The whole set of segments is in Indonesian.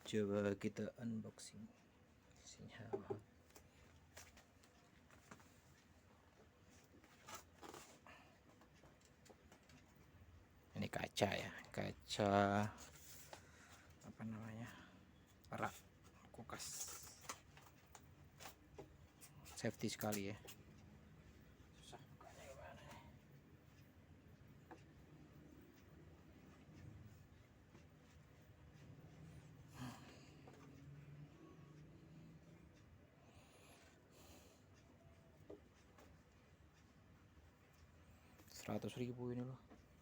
Coba kita unboxing isinya. Ini kaca ya, kaca apa namanya, rak kulkas. Safety sekali ya. Susah bukanya gimana nih? Rp100.000 ini loh,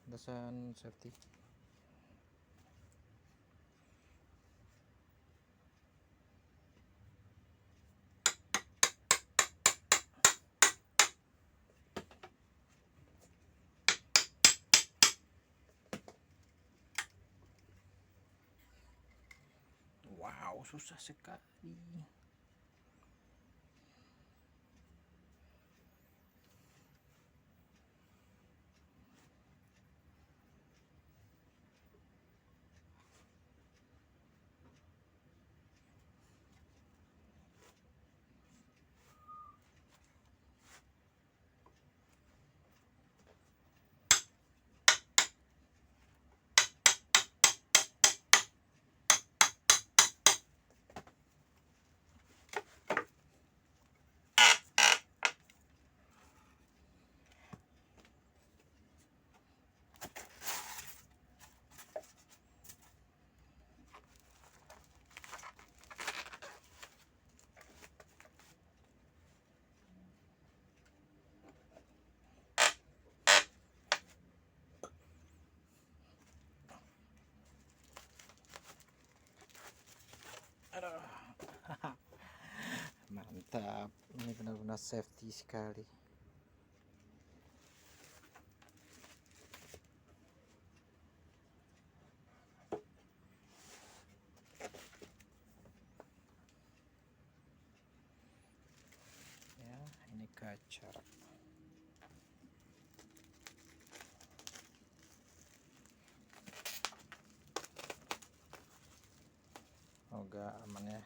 batasan safety. Wow, susah sekali. Aduh. Mantap, ini benar-benar safety sekali. Ya, ini kaca. Semoga aman ya.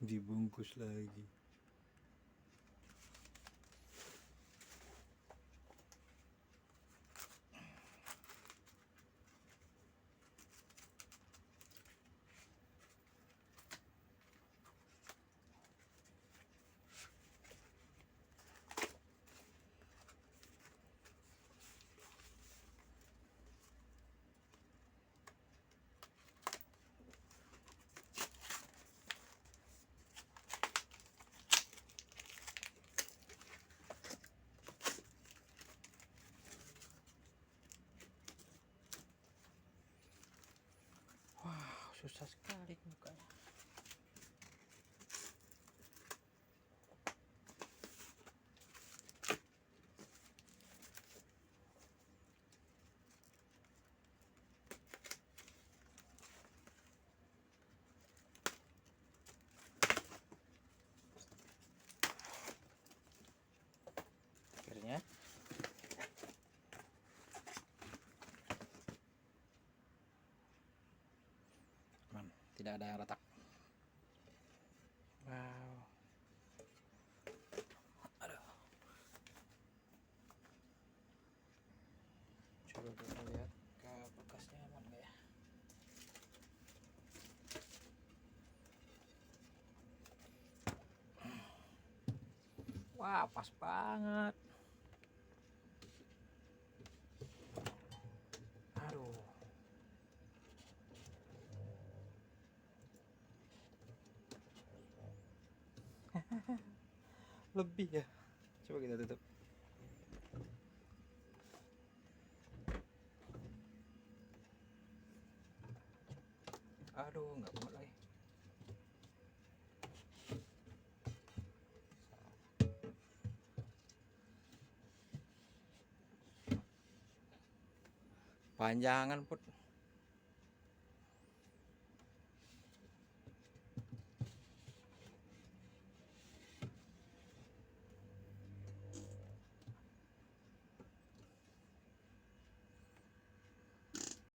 Dibungkus lagi. Wow, susah sekali bukanya. Akhirnya aman, tidak ada yang retak. Wow. Aduh. Coba kita lihat ke bekasnya aman nggak ya. Wah, pas banget. Aduh. Lebih ya. Coba kita tutup. Aduh, nggak muat lagi. Panjangan put.